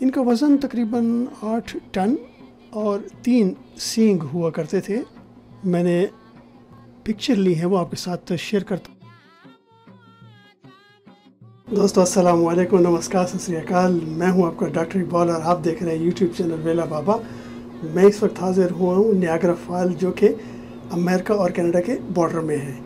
इनका वज़न तकरीबन 8 टन और 3 सींग हुआ करते थे। मैंने पिक्चर ली है, वो आपके साथ शेयर करता हूँ। दोस्तों अस्सलाम वालेकुम, नमस्कार, सत श्री अकाल। मैं हूं आपका डॉक्टर इकबाल और आप देख रहे हैं यूट्यूब चैनल वेला बाबा। मैं इस वक्त हाजिर हुआ हूं नियाग्रा फॉल, जो कि अमेरिका और कनाडा के बॉर्डर में है।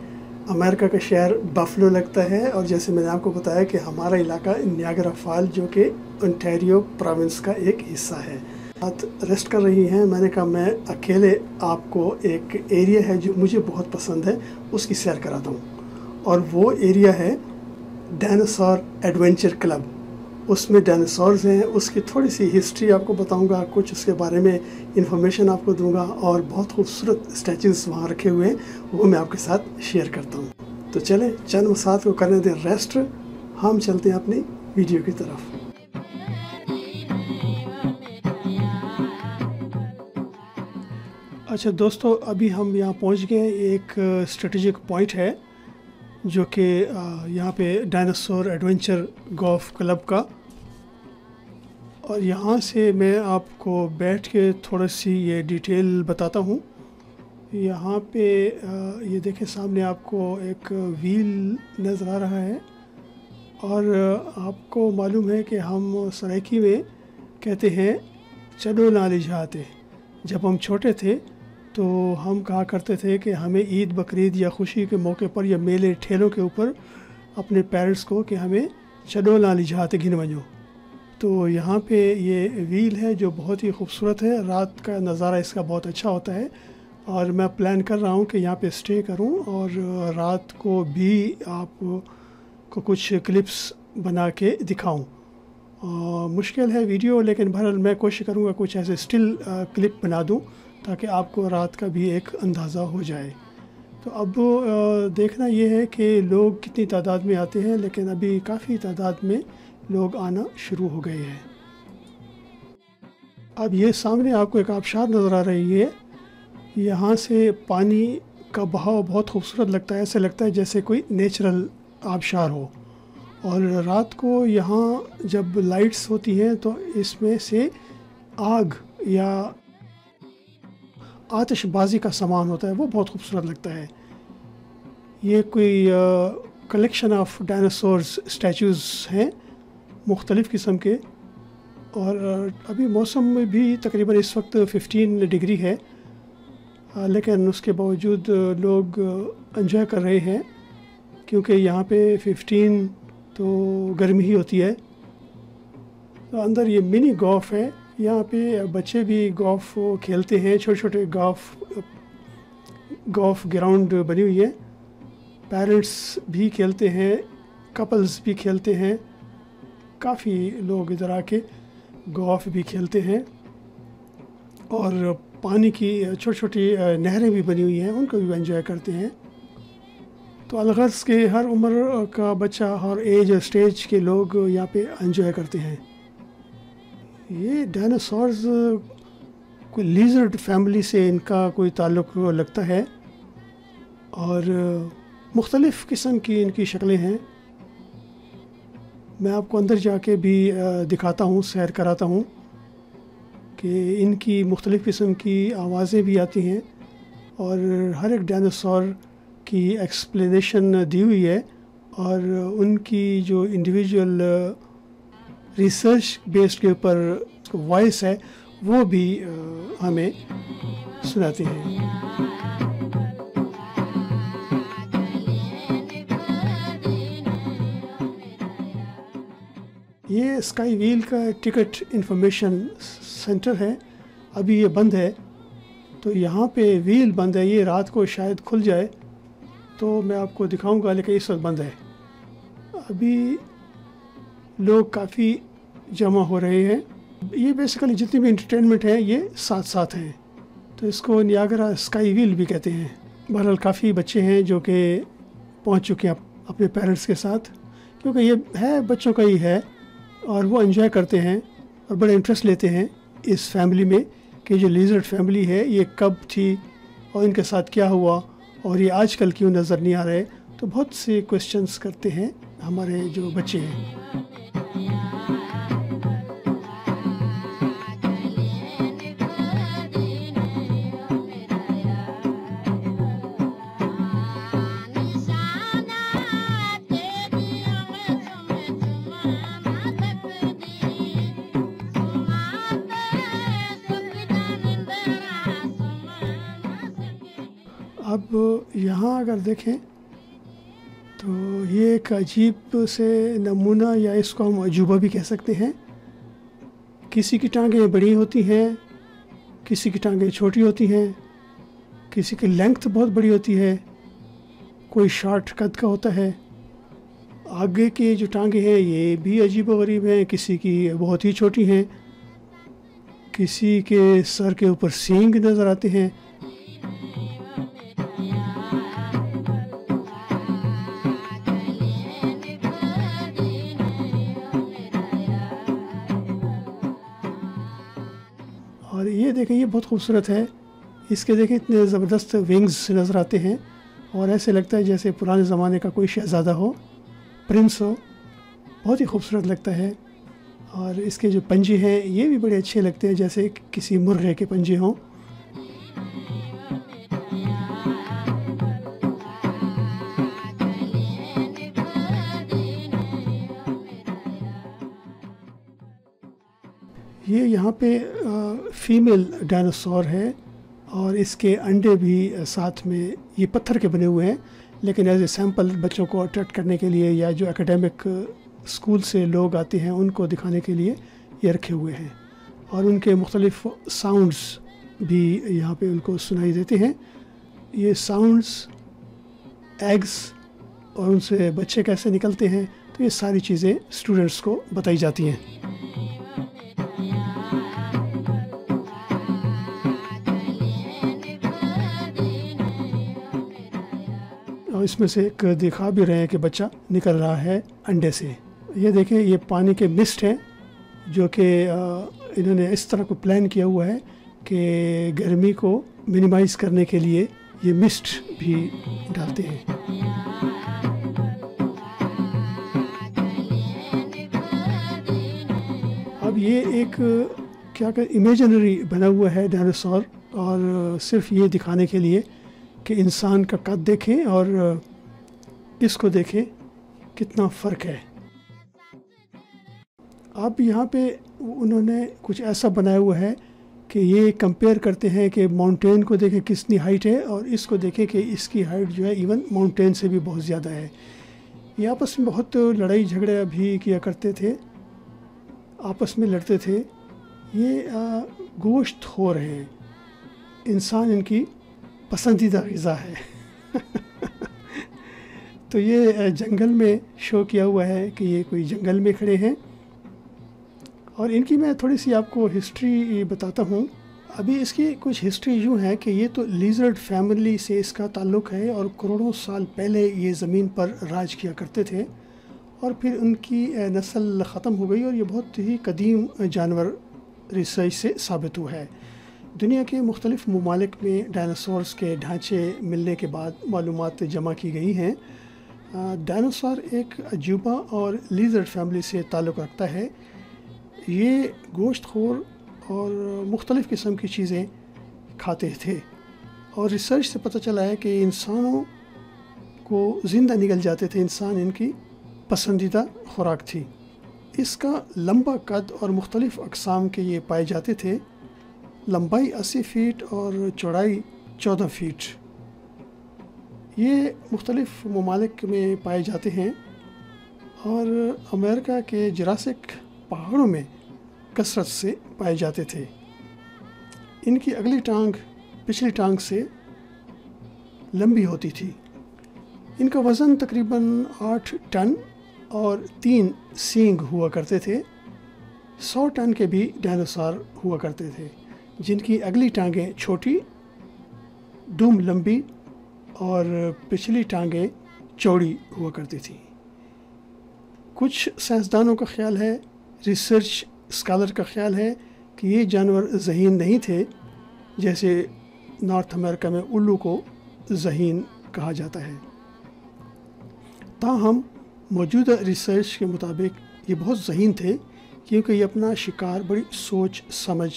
अमेरिका का शहर बफलो लगता है और जैसे मैंने आपको बताया कि हमारा इलाका नियाग्रा फॉल, जो कि ओंटारियो प्रोविंस का एक हिस्सा है। साथ रेस्ट कर रही हैं। मैंने कहा मैं अकेले आपको एक एरिया है जो मुझे बहुत पसंद है उसकी सैर कराता हूँ, और वो एरिया है डायनासोर एडवेंचर क्लब। उसमें डायनासोर्स हैं, उसकी थोड़ी सी हिस्ट्री आपको बताऊंगा, कुछ उसके बारे में इंफॉर्मेशन आपको दूंगा, और बहुत खूबसूरत स्टैचूज वहाँ रखे हुए हैं, वो मैं आपके साथ शेयर करता हूँ। तो चलें, चंद साथ को करने दें रेस्ट, हम चलते हैं अपनी वीडियो की तरफ। अच्छा दोस्तों, अभी हम यहाँ पहुँच गए। एक स्ट्रेटेजिक पॉइंट है जो कि यहाँ पे डायनासोर एडवेंचर गोल्फ क्लब का, और यहाँ से मैं आपको बैठ के थोड़ी सी ये डिटेल बताता हूँ। यहाँ पे ये देखें, सामने आपको एक व्हील नज़र आ रहा है, और आपको मालूम है कि हम सराइकी में कहते हैं चलो नाली जाते। जब हम छोटे थे तो हम कहा करते थे कि हमें ईद बकरीद या खुशी के मौके पर या मेले ठेलों के ऊपर अपने पेरेंट्स को कि हमें चलो नाली जाते गिन वजो। तो यहाँ पे ये व्हील है जो बहुत ही खूबसूरत है। रात का नज़ारा इसका बहुत अच्छा होता है, और मैं प्लान कर रहा हूँ कि यहाँ पे स्टे करूँ और रात को भी आपको कुछ क्लिप्स बना के दिखाऊँ। मुश्किल है वीडियो, लेकिन बहरहाल मैं कोशिश करूँगा कुछ ऐसे स्टिल क्लिप बना दूँ ताकि आपको रात का भी एक अंदाज़ा हो जाए। तो अब देखना ये है कि लोग कितनी तादाद में आते हैं, लेकिन अभी काफ़ी तादाद में लोग आना शुरू हो गए हैं। अब ये सामने आपको एक आबशार नज़र आ रही है। यहाँ से पानी का बहाव बहुत खूबसूरत लगता है, ऐसे लगता है जैसे कोई नेचुरल आबशार हो। और रात को यहाँ जब लाइट्स होती हैं तो इसमें से आग या आतिशबाजी का सामान होता है, वो बहुत खूबसूरत लगता है। ये कोई कलेक्शन ऑफ डायनासोर्स स्टैचूज़ हैं मुख्तलिफ़ किस्म के, और अभी मौसम में भी तकरीबन इस वक्त 15 डिग्री है, लेकिन उसके बावजूद लोग एंजॉय कर रहे हैं, क्योंकि यहाँ पे 15 तो गर्मी ही होती है। तो अंदर ये मिनी गोल्फ है, यहाँ पे बच्चे भी गोल्फ खेलते हैं। छोटे छोटे गोल्फ ग्राउंड बनी हुई है। पेरेंट्स भी खेलते हैं, कपल्स भी खेलते हैं, काफ़ी लोग इधर आके गोल्फ भी खेलते हैं, और पानी की छोटी छोटी नहरें भी बनी हुई हैं, उनको भी एंजॉय करते हैं। तो अलगर्ज के हर उम्र का बच्चा और एज और स्टेज के लोग यहाँ पे एंजॉय करते हैं। ये डायनासोर्स कोई लिजर्ड फैमिली से इनका कोई ताल्लुक़ लगता है, और मुख्तलिफ़ किस्म की इनकी शक्लें हैं। मैं आपको अंदर जाके भी दिखाता हूँ, सैर कराता हूँ कि इनकी मुख्तलिफ़ किस्म की आवाज़ें भी आती हैं, और हर एक डायनासोर की एक्सप्लेनेशन दी हुई है, और उनकी जो इंडिविजुअल रिसर्च बेस्ड के ऊपर वॉइस है वो भी हमें सुनाते हैं। ये स्काई व्हील का टिकट इंफॉर्मेशन सेंटर है, अभी ये बंद है। तो यहाँ पे व्हील बंद है, ये रात को शायद खुल जाए तो मैं आपको दिखाऊंगा, लेकिन इस वक्त बंद है। अभी लोग काफ़ी जमा हो रहे हैं। ये बेसिकली जितनी भी इंटरटेनमेंट है ये साथ साथ हैं, तो इसको नियाग्रा स्काई व्हील भी कहते हैं। बहरहाल काफ़ी बच्चे हैं जो कि पहुंच चुके हैं अपने पेरेंट्स के साथ, क्योंकि ये है बच्चों का ही है, और वो एंजॉय करते हैं और बड़ा इंटरेस्ट लेते हैं इस फैमिली में कि जो लिजर्ड फैमिली है ये कब थी और इनके साथ क्या हुआ, और ये आजकल क्यों नज़र नहीं आ रहे। तो बहुत से क्वेश्चंस करते हैं हमारे जो बच्चे हैं। यहाँ अगर देखें तो ये एक अजीब से नमूना, या इसको हम अजूबा भी कह सकते हैं। किसी की टांगें बड़ी होती हैं, किसी की टांगें छोटी होती हैं, किसी की लेंथ बहुत बड़ी होती है, कोई शॉर्ट कद का होता है। आगे की जो टांगें हैं ये भी अजीब व गरीब हैं, किसी की बहुत ही छोटी हैं, किसी के सर के ऊपर सींग नज़र आते हैं। और ये देखें, ये बहुत खूबसूरत है। इसके देखें इतने ज़बरदस्त विंग्स नज़र आते हैं और ऐसे लगता है जैसे पुराने ज़माने का कोई शहज़ादा हो, प्रिंस हो। बहुत ही खूबसूरत लगता है। और इसके जो पंजे हैं ये भी बड़े अच्छे लगते हैं, जैसे किसी मुर्गे के पंजे हों। ये यहाँ पे फीमेल डायनासोर है और इसके अंडे भी साथ में, ये पत्थर के बने हुए हैं, लेकिन एज ए सैम्पल बच्चों को अट्रैक्ट करने के लिए या जो एकेडमिक स्कूल से लोग आते हैं उनको दिखाने के लिए ये रखे हुए हैं। और उनके मुख्तलिफ साउंड्स भी यहाँ पे उनको सुनाई देते हैं। ये साउंड्स, एग्स और उनसे बच्चे कैसे निकलते हैं, तो ये सारी चीज़ें स्टूडेंट्स को बताई जाती हैं। और इसमें से एक दिखा भी रहे हैं कि बच्चा निकल रहा है अंडे से। ये देखें, ये पानी के मिस्ट हैं जो कि इन्होंने इस तरह को प्लान किया हुआ है कि गर्मी को मिनिमाइज करने के लिए ये मिस्ट भी डालते हैं। अब ये एक क्या कर इमेजिनरी बना हुआ है डायनासोर, और सिर्फ ये दिखाने के लिए कि इंसान का कद देखें और इसको देखें कितना फ़र्क है। अब यहाँ पे उन्होंने कुछ ऐसा बनाया हुआ है कि ये कंपेयर करते हैं कि माउंटेन को देखें कितनी हाइट है और इसको देखें कि इसकी हाइट जो है इवन माउंटेन से भी बहुत ज़्यादा है। ये आपस में बहुत लड़ाई झगड़े भी किया करते थे, आपस में लड़ते थे। ये गोश्त खो रहे हैं, इंसान इनकी पसंदीदा ग़िज़ा है। तो ये जंगल में शो किया हुआ है कि ये कोई जंगल में खड़े हैं। और इनकी मैं थोड़ी सी आपको हिस्ट्री बताता हूँ। अभी इसकी कुछ हिस्ट्री यूँ है कि ये तो लिज़र्ड फैमिली से इसका ताल्लुक़ है और करोड़ों साल पहले ये ज़मीन पर राज किया करते थे और फिर उनकी नस्ल ख़त्म हो गई और ये बहुत ही कदीम जानवर रिसर्च से साबित हुआ है। दुनिया के मुख्तलिफ़ ममालिक में डायनासोर्स के ढांचे मिलने के बाद मालूमात जमा की गई हैं। डायनासोर एक अजूबा और लिज़र्ड फैमिली से ताल्लुक़ रखता है। ये गोश्तखोर और मुख्तलिफ़ किस्म की चीज़ें खाते थे और रिसर्च से पता चला है कि इंसानों को ज़िंदा निगल जाते थे, इंसान इनकी पसंदीदा खुराक थी। इसका लंबा कद और मुख्तलिफ़ अक़साम के ये पाए जाते थे। लंबाई 80 फीट और चौड़ाई 14 फीट। ये मुख्तलिफ़ ममालिक में पाए जाते हैं और अमेरिका के जुरासिक पहाड़ों में कसरत से पाए जाते थे। इनकी अगली टांग पिछली टांग से लंबी होती थी। इनका वज़न तकरीबन 8 टन और 3 सींग हुआ करते थे। 100 टन के भी डायनासोर हुआ करते थे जिनकी अगली टांगें छोटी, दुम लंबी और पिछली टांगें चौड़ी हुआ करती थी। कुछ साइंसदानों का ख्याल है, रिसर्च स्कॉलर का ख्याल है कि ये जानवर ज़हीन नहीं थे, जैसे नॉर्थ अमेरिका में उल्लू को ज़हीन कहा जाता है। ताहम मौजूदा रिसर्च के मुताबिक ये बहुत ज़हीन थे क्योंकि ये अपना शिकार बड़ी सोच समझ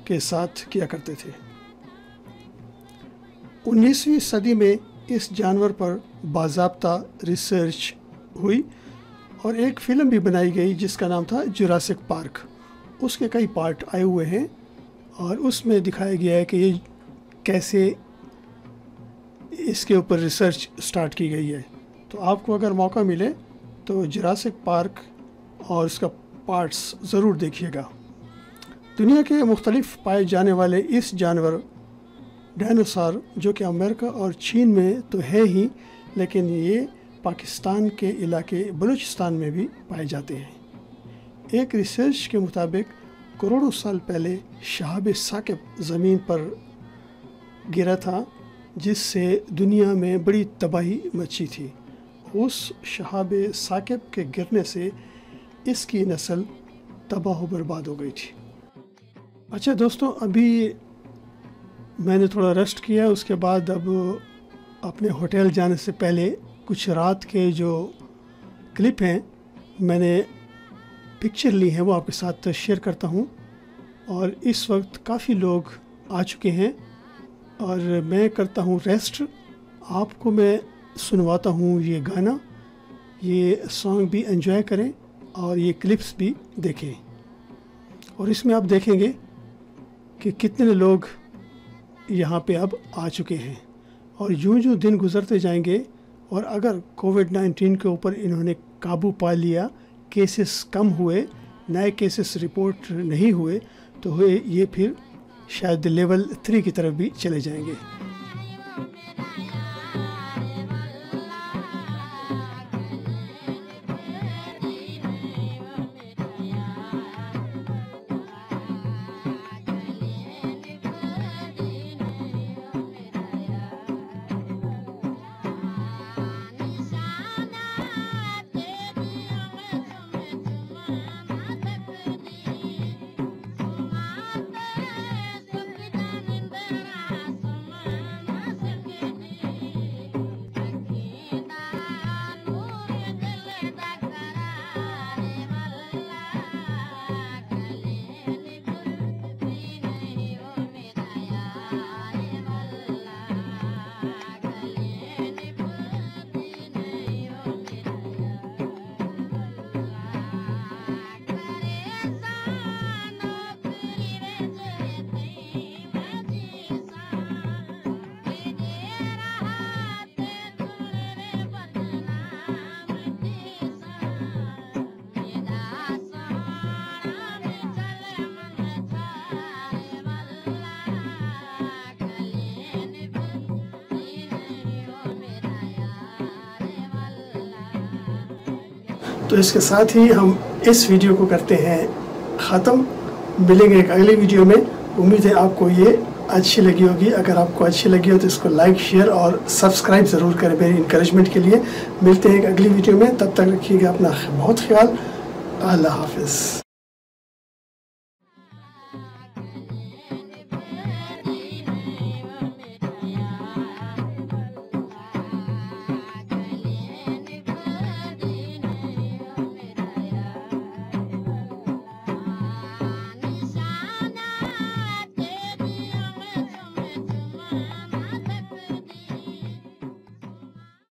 के साथ किया करते थे। 19वीं सदी में इस जानवर पर बाज़ाब्ता रिसर्च हुई और एक फ़िल्म भी बनाई गई जिसका नाम था जुरासिक पार्क। उसके कई पार्ट आए हुए हैं और उसमें दिखाया गया है कि ये कैसे इसके ऊपर रिसर्च स्टार्ट की गई है। तो आपको अगर मौका मिले तो जुरासिक पार्क और इसका पार्ट्स ज़रूर देखिएगा। दुनिया के मुख्तलिफ पाए जाने वाले इस जानवर डायनासोर, जो कि अमेरिका और चीन में तो है ही, लेकिन ये पाकिस्तान के इलाके बलूचिस्तान में भी पाए जाते हैं। एक रिसर्च के मुताबिक करोड़ों साल पहले शहाब साकिब ज़मीन पर गिरा था, जिससे दुनिया में बड़ी तबाही मची थी। उस शहाब साकिब के गिरने से इसकी नस्ल तबाह बर्बाद हो गई थी। अच्छा दोस्तों, अभी मैंने थोड़ा रेस्ट किया, उसके बाद अब अपने होटल जाने से पहले कुछ रात के जो क्लिप हैं मैंने पिक्चर ली हैं वो आपके साथ शेयर करता हूं। और इस वक्त काफ़ी लोग आ चुके हैं और मैं करता हूं रेस्ट। आपको मैं सुनवाता हूं ये गाना, ये सॉन्ग भी एंजॉय करें और ये क्लिप्स भी देखें। और इसमें आप देखेंगे कि कितने लोग यहाँ पे अब आ चुके हैं। और यूं यूं दिन गुजरते जाएंगे और अगर कोविड-19 के ऊपर इन्होंने काबू पा लिया, केसेस कम हुए, नए केसेस रिपोर्ट नहीं हुए, तो ये फिर शायद लेवल 3 की तरफ भी चले जाएंगे। तो इसके साथ ही हम इस वीडियो को करते हैं ख़त्म। मिलेंगे एक अगली वीडियो में। उम्मीद है आपको ये अच्छी लगी होगी। अगर आपको अच्छी लगी हो तो इसको लाइक, शेयर और सब्सक्राइब ज़रूर करें मेरी इंकरेजमेंट के लिए। मिलते हैं एक अगली वीडियो में, तब तक रखिएगा अपना बहुत ख्याल। अल्लाह हाफ़िज़।